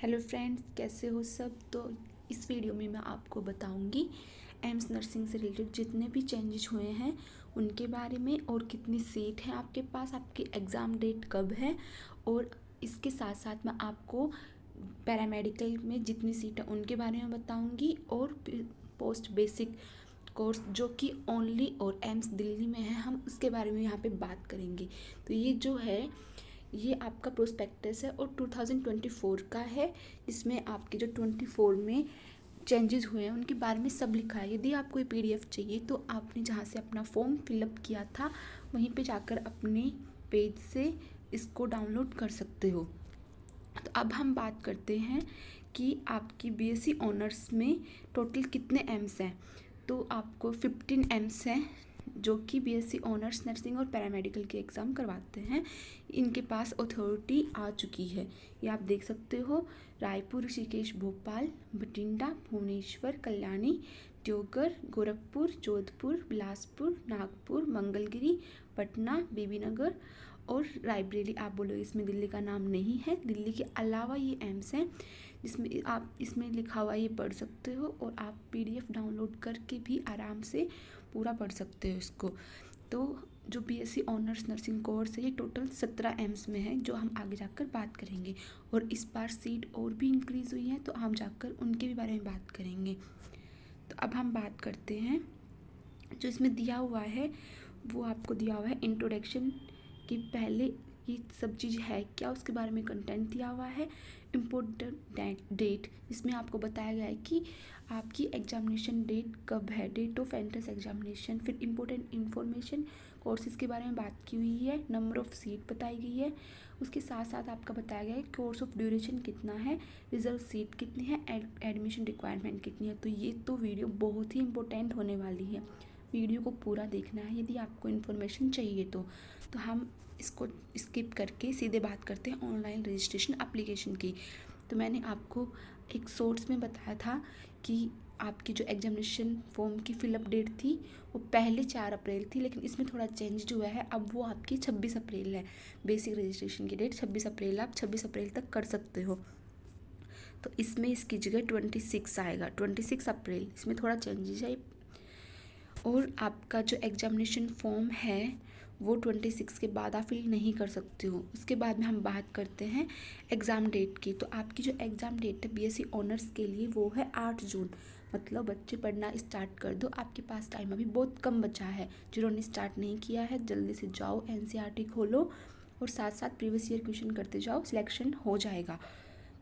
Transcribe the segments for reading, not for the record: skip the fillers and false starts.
Hello friends, कैसे हो सब। तो इस वीडियो में मैं आपको बताऊंगी एम्स नर्सिंग से रिलेटेड जितने भी चेंजेस हुए हैं उनके बारे में, और कितनी सीट है आपके पास, आपकी एग्ज़ाम डेट कब है, और इसके साथ साथ मैं आपको पैरामेडिकल में जितनी सीट है उनके बारे में बताऊंगी, और पोस्ट बेसिक कोर्स जो कि ओनली और एम्स दिल्ली में है, हम उसके बारे में यहाँ पे बात करेंगे। तो ये जो है ये आपका प्रोस्पेक्टस है और 2024 का है। इसमें आपके जो 24 में चेंजेस हुए हैं उनके बारे में सब लिखा है। यदि आपको ये पीडीएफ चाहिए तो आपने जहाँ से अपना फॉर्म फिलअप किया था वहीं पे जाकर अपने पेज से इसको डाउनलोड कर सकते हो। तो अब हम बात करते हैं कि आपकी बीएससी ऑनर्स में टोटल कितने एम्स हैं। तो आपको 15 एम्स हैं जो कि बीएससी ऑनर्स नर्सिंग और पैरामेडिकल के एग्ज़ाम करवाते हैं। इनके पास अथॉरिटी आ चुकी है, ये आप देख सकते हो। रायपुर, ऋषिकेश, भोपाल, बठिंडा, भुवनेश्वर, कल्याणी, देवघर, गोरखपुर, जोधपुर, बिलासपुर, नागपुर, मंगलगिरी, पटना, बीबीनगर और रायबरेली। आप बोलोगे इसमें दिल्ली का नाम नहीं है। दिल्ली के अलावा ये एम्स हैं जिसमें आप इसमें लिखा हुआ ये पढ़ सकते हो, और आप पीडीएफ डाउनलोड करके भी आराम से पूरा पढ़ सकते हो इसको। तो जो बीएससी ऑनर्स नर्सिंग कोर्स है ये टोटल 17 एम्स में है, जो हम आगे जाकर बात करेंगे। और इस बार सीट और भी इंक्रीज़ हुई है तो हम जाकर उनके भी बारे में बात करेंगे। तो अब हम बात करते हैं जो इसमें दिया हुआ है, वो आपको दिया हुआ है इंट्रोडक्शन कि पहले ये सब चीज़ है क्या, उसके बारे में कंटेंट दिया हुआ है। इम्पोर्टेंट डेट, इसमें आपको बताया गया है कि आपकी एग्जामिनेशन डेट कब है, डेट ऑफ एंट्रेंस एग्जामिनेशन। फिर इम्पोर्टेंट इन्फॉर्मेशन, कोर्सेज़ के बारे में बात की हुई है, नंबर ऑफ़ सीट बताई गई है। उसके साथ साथ आपका बताया गया है कोर्स ऑफ ड्यूरेशन कितना है, रिजर्व सीट कितनी है, एडमिशन रिक्वायरमेंट कितनी है। तो ये तो वीडियो बहुत ही इंपॉर्टेंट होने वाली है, वीडियो को पूरा देखना है यदि आपको इन्फॉर्मेशन चाहिए तो हम इसको स्किप करके सीधे बात करते हैं ऑनलाइन रजिस्ट्रेशन एप्लीकेशन की। तो मैंने आपको एक सोर्स में बताया था कि आपकी जो एग्जामिनेशन फॉर्म की फिलअप डेट थी वो पहले 4 अप्रैल थी, लेकिन इसमें थोड़ा चेंज हुआ है। अब वो आपकी 26 अप्रैल है। बेसिक रजिस्ट्रेशन की डेट 26 अप्रैल, आप 26 अप्रैल तक कर सकते हो। तो इसमें इसकी जगह 26 आएगा, 26 अप्रैल। इसमें थोड़ा चेंजेस है। और आपका जो एग्जामिनेशन फॉर्म है वो 26 के बाद आप फिल नहीं कर सकते हो। उसके बाद में हम बात करते हैं एग्ज़ाम डेट की। तो आपकी जो एग्ज़ाम डेट है बीएससी ऑनर्स के लिए वो है 8 जून। मतलब बच्चे पढ़ना स्टार्ट कर दो, आपके पास टाइम अभी बहुत कम बचा है। जिन्होंने स्टार्ट नहीं किया है जल्दी से जाओ, एनसीईआरटी खोलो और साथ साथ प्रीवियस ईयर क्वेश्चन करते जाओ, सिलेक्शन हो जाएगा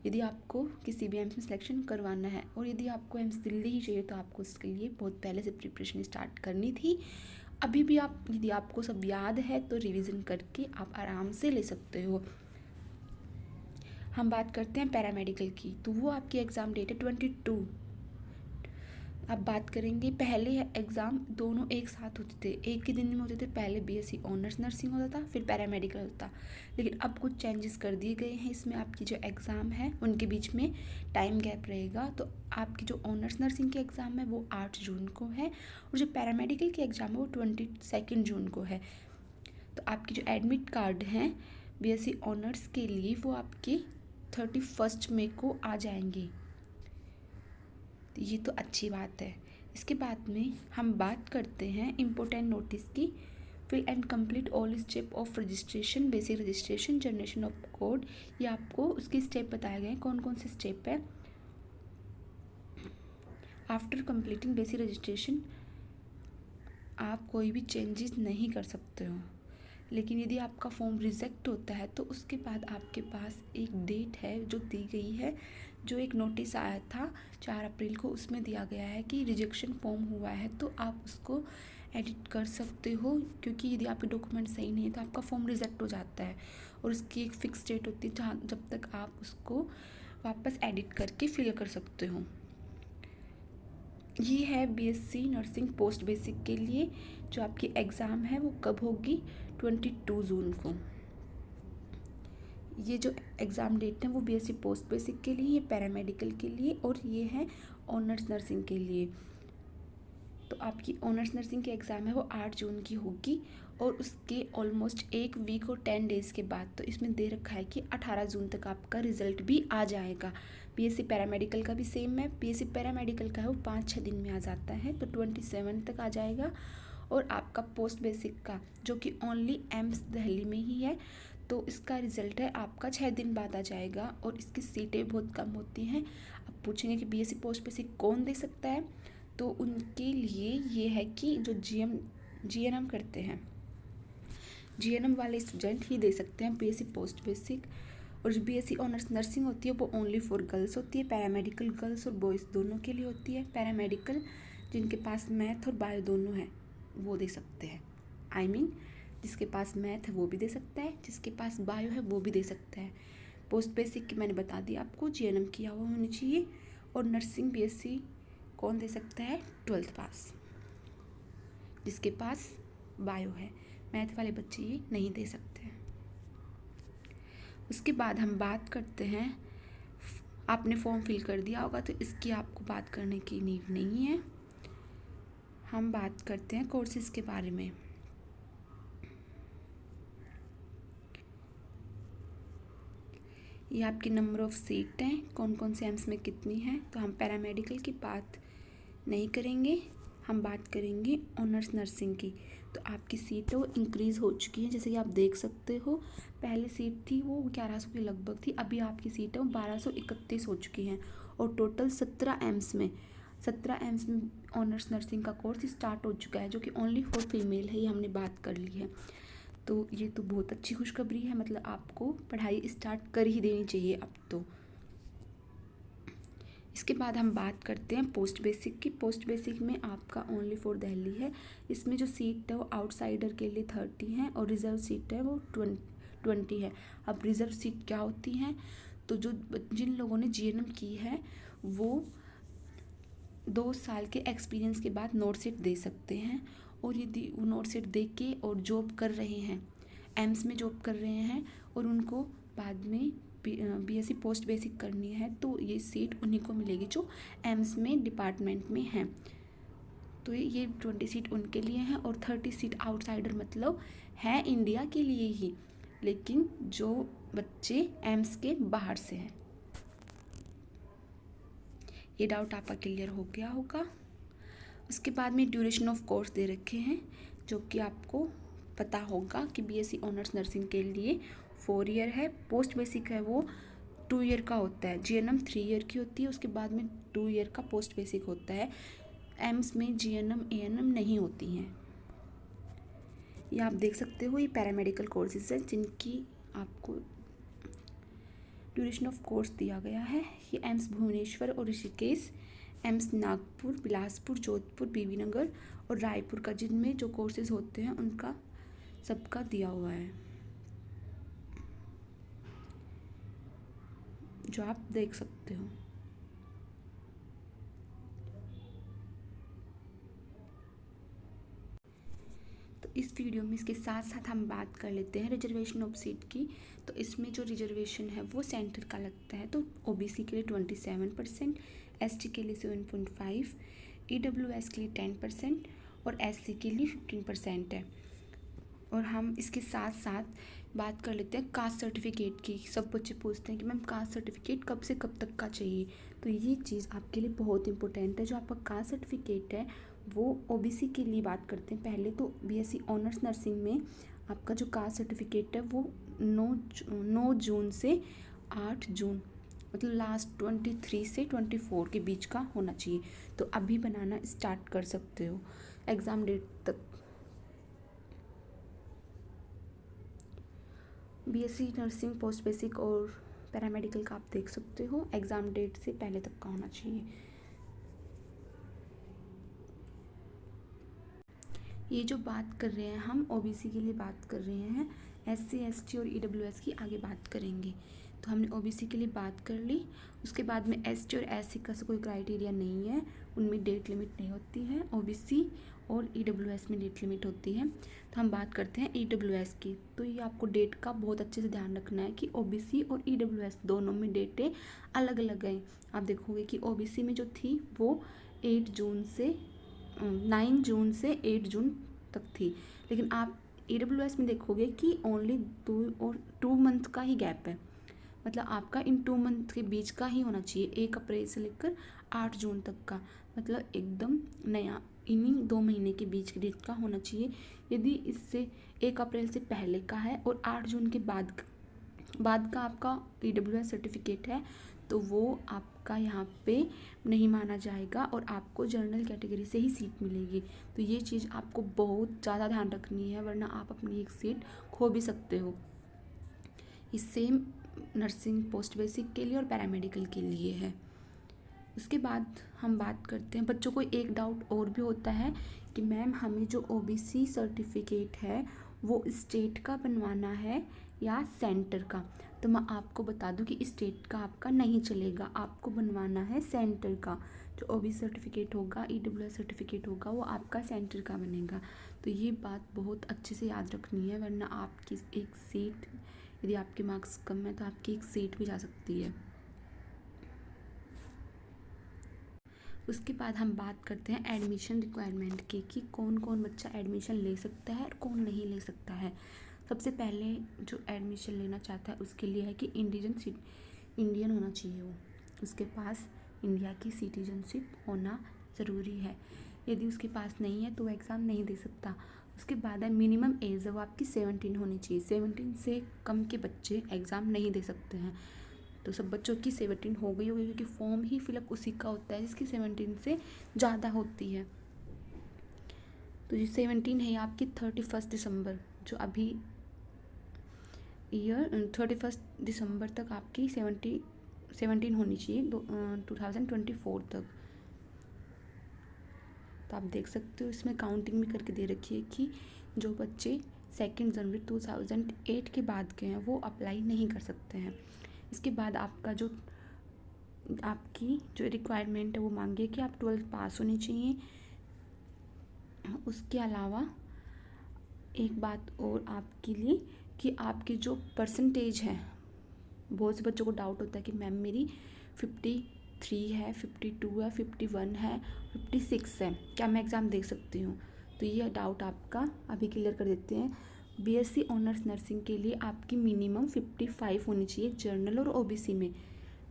यदि आपको किसी भी एम्स में सिलेक्शन करवाना है। और यदि आपको एम्स दिल्ली ही चाहिए तो आपको इसके लिए बहुत पहले से प्रिपरेशन स्टार्ट करनी थी। अभी भी आप, यदि आपको सब याद है तो रिवीजन करके आप आराम से ले सकते हो। हम बात करते हैं पैरामेडिकल की। तो वो आपकी एग्ज़ाम डेट है 22। अब बात करेंगे, पहले एग्ज़ाम दोनों एक साथ होते थे, एक ही दिन में होते थे। पहले बीएससी ऑनर्स नर्सिंग होता था, फिर पैरामेडिकल होता। लेकिन अब कुछ चेंजेस कर दिए गए हैं। इसमें आपकी जो एग्ज़ाम है उनके बीच में टाइम गैप रहेगा। तो आपकी जो ऑनर्स नर्सिंग की एग्ज़ाम है वो 8 जून को है, और जो पैरामेडिकल की एग्ज़ाम है वो 22 जून को है। तो आपकी जो एडमिट कार्ड हैं बीएससी ऑनर्स के लिए वो आपके 31 मई को आ जाएंगे। तो ये तो अच्छी बात है। इसके बाद में हम बात करते हैं इम्पोर्टेंट नोटिस की। Fill and complete all step of registration, basic registration, generation of code. ये आपको उसके स्टेप बताए गए हैं, कौन कौन से स्टेप है। आफ्टर कंप्लीटिंग बेसिक रजिस्ट्रेशन आप कोई भी चेंजेस नहीं कर सकते हो। लेकिन यदि आपका फॉर्म रिजेक्ट होता है तो उसके बाद आपके पास एक डेट है जो दी गई है, जो एक नोटिस आया था 4 अप्रैल को। उसमें दिया गया है कि रिजेक्शन फॉर्म हुआ है तो आप उसको एडिट कर सकते हो, क्योंकि यदि आपके डॉक्यूमेंट सही नहीं है तो आपका फॉर्म रिजेक्ट हो जाता है। और उसकी एक फिक्स डेट होती है जहाँ जब तक आप उसको वापस एडिट करके फिल कर सकते हो। ये है बीएससी नर्सिंग पोस्ट बेसिक के लिए जो आपकी एग्ज़ाम है वो कब होगी, 22 जून को। ये जो एग्ज़ाम डेट है वो बीएससी पोस्ट बेसिक के लिए, ये पैरामेडिकल के लिए, और ये है ऑनर्स नर्सिंग के लिए। तो आपकी ऑनर्स नर्सिंग की एग्ज़ाम है वो 8 जून की होगी, और उसके ऑलमोस्ट 1 वीक और 10 डेज़ के बाद तो इसमें दे रखा है कि 18 जून तक आपका रिज़ल्ट भी आ जाएगा। बीएससी पैरामेडिकल का भी सेम है, बीएससी पैरामेडिकल का है वो 5-6 दिन में आ जाता है, तो 27 तक आ जाएगा। और आपका पोस्ट बेसिक का जो कि ओनली एम्स दिल्ली में ही है, तो इसका रिज़ल्ट है आपका 6 दिन बाद आ जाएगा और इसकी सीटें बहुत कम होती हैं। अब पूछेंगे कि बीएससी पोस्ट बेसिक कौन दे सकता है, तो उनके लिए ये है कि जो जीएनएम करते हैं, जीएनएम वाले स्टूडेंट ही दे सकते हैं बीएससी पोस्ट बेसिक। और जो बीएससी ऑनर्स नर्सिंग होती है वो ओनली फॉर गर्ल्स होती है, पैरामेडिकल गर्ल्स और बॉयज़ दोनों के लिए होती है। पैरामेडिकल जिनके पास मैथ और बायो दोनों है वो दे सकते हैं, आई मीन जिसके पास मैथ है वो भी दे सकता है, जिसके पास बायो है वो भी दे सकता है। पोस्ट बेसिक की मैंने बता दिया आपको, जीएनएम किया हुआ होनी चाहिए। और नर्सिंग बीएससी कौन दे सकता है, 12th पास, जिसके पास बायो है। मैथ वाले बच्चे ये नहीं दे सकते। उसके बाद हम बात करते हैं, आपने फॉर्म फिल कर दिया होगा तो इसकी आपको बात करने की नीड नहीं है। हम बात करते हैं कोर्सेज़ के बारे में। ये आपकी नंबर ऑफ़ सीट हैं, कौन कौन से एम्स में कितनी हैं। तो हम पैरामेडिकल की बात नहीं करेंगे, हम बात करेंगे ऑनर्स नर्सिंग की। तो आपकी सीट वो इंक्रीज़ हो चुकी है, जैसे कि आप देख सकते हो। पहले सीट थी वो 1100 के लगभग थी, अभी आपकी सीट है वो 1231 हो चुकी हैं। और टोटल 17 एम्स में ऑनर्स नर्सिंग का कोर्स स्टार्ट हो चुका है, जो कि ओनली फॉर फीमेल है, ये हमने बात कर ली है। तो ये तो बहुत अच्छी खुशखबरी है, मतलब आपको पढ़ाई स्टार्ट कर ही देनी चाहिए अब तो। इसके बाद हम बात करते हैं पोस्ट बेसिक की। पोस्ट बेसिक में आपका ओनली फॉर दिल्ली है। इसमें जो सीट है वो आउटसाइडर के लिए 30 है और रिज़र्व सीट है वो 20 है। अब रिज़र्व सीट क्या होती हैं, तो जिन लोगों ने जीएनएम की है वो 2 साल के एक्सपीरियंस के बाद नोट सीट दे सकते हैं। और यदि वो नोट सीट दे के और जॉब कर रहे हैं, एम्स में जॉब कर रहे हैं और उनको बाद में बीएससी पोस्ट बेसिक करनी है, तो ये सीट उन्हीं को मिलेगी जो एम्स में डिपार्टमेंट में हैं। तो ये 20 सीट उनके लिए हैं और 30 सीट आउटसाइडर, मतलब है इंडिया के लिए ही, लेकिन जो बच्चे एम्स के बाहर से हैं। ये डाउट आपका क्लियर हो गया होगा। उसके बाद में ड्यूरेशन ऑफ कोर्स दे रखे हैं, जो कि आपको पता होगा कि बीएससी ऑनर्स नर्सिंग के लिए 4 ईयर है। पोस्ट बेसिक है वो 2 ईयर का होता है। जीएनएम 3 ईयर की होती है, उसके बाद में 2 ईयर का पोस्ट बेसिक होता है। एम्स में जीएनएम एएनएम नहीं होती हैं। ये आप देख सकते हो, ये पैरामेडिकल कोर्सेज हैं जिनकी आपको ड्यूरेशन ऑफ कोर्स दिया गया है। ये एम्स भुवनेश्वर और ऋषिकेश, एम्स नागपुर, बिलासपुर, जोधपुर, बीबीनगर और रायपुर का, जिनमें जो कोर्सेज होते हैं उनका सबका दिया हुआ है, जो आप देख सकते हो। तो इस वीडियो में इसके साथ साथ हम बात कर लेते हैं रिजर्वेशन ऑफ सीट की। तो इसमें जो रिजर्वेशन है वो सेंटर का लगता है। तो ओबीसी के लिए 27%, एसटी के लिए 7.5, ईडब्ल्यूएस के लिए 10% और एससी के लिए 15% है। और हम इसके साथ साथ बात कर लेते हैं कास्ट सर्टिफिकेट की। सब बच्चे पूछते हैं कि मैम कास्ट सर्टिफिकेट कब से कब तक का चाहिए, तो ये चीज़ आपके लिए बहुत इंपॉर्टेंट है। जो आपका कास्ट सर्टिफिकेट है वो ओबीसी के लिए बात करते हैं। पहले तो बीएससी ऑनर्स नर्सिंग में आपका जो कास्ट सर्टिफिकेट है वो 9 जून से 8 जून, मतलब लास्ट 23 से 24 के बीच का होना चाहिए। तो अभी बनाना स्टार्ट कर सकते हो एग्ज़ाम डेट तक। बीएससी नर्सिंग पोस्ट बेसिक और पैरामेडिकल का आप देख सकते हो, एग्ज़ाम डेट से पहले तक का होना चाहिए। ये जो बात कर रहे हैं हम ओबीसी के लिए बात कर रहे हैं, एससी एसटी और ईडब्ल्यूएस की आगे बात करेंगे। तो हमने ओबीसी के लिए बात कर ली। उसके बाद में एसटी और एससी का कोई क्राइटेरिया नहीं है, उनमें डेट लिमिट नहीं होती है। ओबीसी और ईडब्ल्यूएस में डेट लिमिट होती है। तो हम बात करते हैं ईडब्ल्यूएस की। तो ये आपको डेट का बहुत अच्छे से ध्यान रखना है कि ओबीसी और ईडब्ल्यूएस दोनों में डेटें अलग अलग हैं। आप देखोगे कि ओबीसी में जो थी वो 9 जून से 8 जून तक थी, लेकिन आप EWS में देखोगे कि ओनली 2 मंथ का ही गैप है, मतलब आपका इन 2 मंथ के बीच का ही होना चाहिए, 1 अप्रैल से लेकर 8 जून तक का, मतलब एकदम नया इन्हीं 2 महीने के बीच के डेट का होना चाहिए। यदि इससे 1 अप्रैल से पहले का है और 8 जून के बाद का आपका EWS सर्टिफिकेट है तो वो आपका यहाँ पे नहीं माना जाएगा और आपको जनरल कैटेगरी से ही सीट मिलेगी। तो ये चीज़ आपको बहुत ज़्यादा ध्यान रखनी है, वरना आप अपनी एक सीट खो भी सकते हो। इससे नर्सिंग पोस्ट बेसिक के लिए और पैरामेडिकल के लिए है। उसके बाद हम बात करते हैं, बच्चों को एक डाउट और भी होता है कि मैम हमें जो OBC सर्टिफिकेट है वो स्टेट का बनवाना है या सेंटर का। तो मैं आपको बता दूं कि स्टेट का आपका नहीं चलेगा, आपको बनवाना है सेंटर का। जो OBC सर्टिफिकेट होगा, EWS सर्टिफिकेट होगा, वो आपका सेंटर का बनेगा। तो ये बात बहुत अच्छे से याद रखनी है, वरना आपकी एक सीट, यदि आपके मार्क्स कम है तो आपकी एक सीट भी जा सकती है। उसके बाद हम बात करते हैं एडमिशन रिक्वायरमेंट की कि कौन कौन बच्चा एडमिशन ले सकता है और कौन नहीं ले सकता है। सबसे पहले जो एडमिशन लेना चाहता है उसके लिए है कि इंडियन होना चाहिए, वो उसके पास इंडिया की सिटीजनशिप होना ज़रूरी है। यदि उसके पास नहीं है तो वो एग्ज़ाम नहीं दे सकता। उसके बाद है मिनिमम एज है वो आपकी 17 होनी चाहिए, 17 से कम के बच्चे एग्ज़ाम नहीं दे सकते हैं। तो सब बच्चों की 17 हो गई होगी, क्योंकि फॉर्म ही फिलअप उसी का होता है जिसकी 17 से ज़्यादा होती है। तो ये 17 है आपकी 31 दिसंबर, जो अभी 31 दिसंबर तक आपकी 17 होनी चाहिए 2024 तक। तो आप देख सकते हो इसमें काउंटिंग भी करके दे रखी है कि जो बच्चे 2 जनवरी 2008 के बाद के हैं वो अप्लाई नहीं कर सकते हैं। इसके बाद आपकी जो रिक्वायरमेंट है वो मांगी है कि आप 12th पास होनी चाहिए। उसके अलावा एक बात और आपके लिए कि आपकी जो परसेंटेज है, बहुत से बच्चों को डाउट होता है कि मैम मेरी 53 है, 52 है, 51 है, 56 है, क्या मैं एग्ज़ाम दे सकती हूँ। तो ये डाउट आपका अभी क्लियर कर देते हैं। BSc ऑनर्स नर्सिंग के लिए आपकी मिनिमम 55 होनी चाहिए जर्नल और OBC में।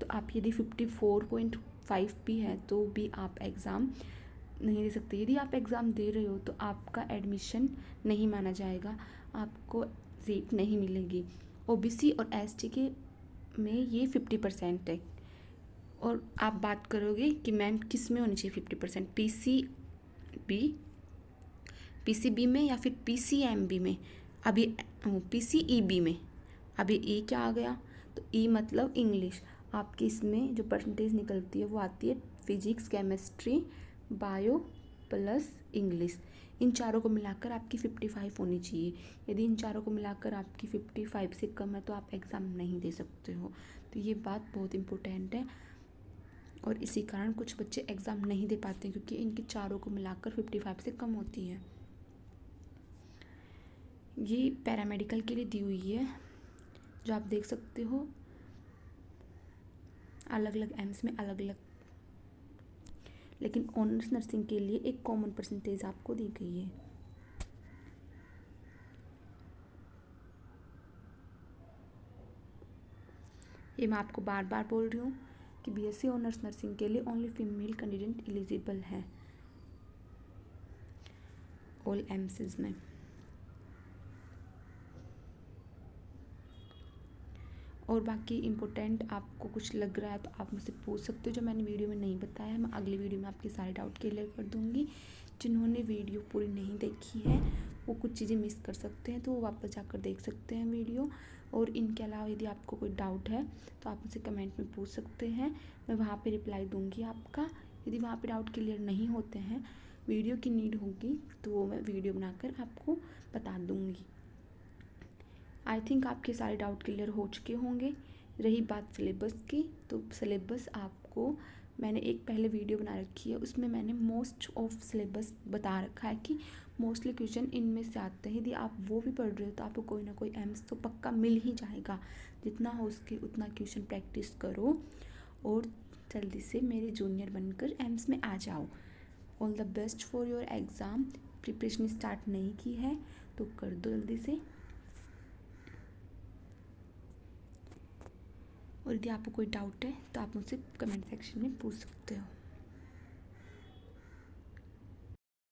तो आप यदि 54.5 भी है तो भी आप एग्ज़ाम नहीं दे सकते। यदि आप एग्ज़ाम दे रहे हो तो आपका एडमिशन नहीं माना जाएगा, आपको सीट नहीं मिलेगी। OBC और ST के में ये 50% है। और आप बात करोगे कि मैम किस में होनी चाहिए 50%, PCB में या फिर PCMB में। अभी PCEB में अभी E क्या आ गया, तो E मतलब इंग्लिश। आपकी इसमें जो परसेंटेज निकलती है वो आती है physics, chemistry, bio plus English. इन चारों को मिलाकर आपकी 55 होनी चाहिए। यदि इन चारों को मिलाकर आपकी 55 से कम है तो आप एग्ज़ाम नहीं दे सकते हो। तो ये बात बहुत इम्पोर्टेंट है और इसी कारण कुछ बच्चे एग्ज़ाम नहीं दे पाते हैं, क्योंकि इनके चारों को मिलाकर 55 से कम होती है। ये पैरामेडिकल के लिए दी हुई है, जो आप देख सकते हो अलग अलग एम्स में अलग अलग, लेकिन ऑनर्स नर्सिंग के लिए एक कॉमन परसेंटेज आपको दी गई है। ये मैं आपको बार बार बोल रही हूँ कि BSc ऑनर्स नर्सिंग के लिए ओनली फीमेल कैंडिडेट एलिजिबल है ऑल एम्सेस में। और बाकी इम्पोर्टेंट आपको कुछ लग रहा है तो आप मुझसे पूछ सकते हो, जो मैंने वीडियो में नहीं बताया मैं अगली वीडियो में आपके सारे डाउट क्लियर कर दूँगी। जिन्होंने वीडियो पूरी नहीं देखी है वो कुछ चीज़ें मिस कर सकते हैं, तो वो वापस जाकर देख सकते हैं वीडियो। और इनके अलावा यदि आपको कोई डाउट है तो आप मुझसे कमेंट में पूछ सकते हैं, मैं वहाँ पे रिप्लाई दूँगी आपका। यदि वहाँ पे डाउट क्लियर नहीं होते हैं, वीडियो की नीड होगी तो वो मैं वीडियो बनाकर आपको बता दूँगी। आई थिंक आपके सारे डाउट क्लियर हो चुके होंगे। रही बात सिलेबस की, तो सिलेबस आपको मैंने एक पहले वीडियो बना रखी है, उसमें मैंने मोस्ट ऑफ सिलेबस बता रखा है कि मोस्टली क्वेश्चन इनमें से आते हैं। यदि आप वो भी पढ़ रहे हो तो आपको कोई ना कोई एम्स तो पक्का मिल ही जाएगा। जितना हो सके उतना क्वेश्चन प्रैक्टिस करो और जल्दी से मेरे जूनियर बनकर एम्स में आ जाओ। All the best for your exam. Preparation start नहीं की है तो कर दो जल्दी से। और यदि आपको कोई डाउट है तो आप मुझसे कमेंट सेक्शन में पूछ सकते हो।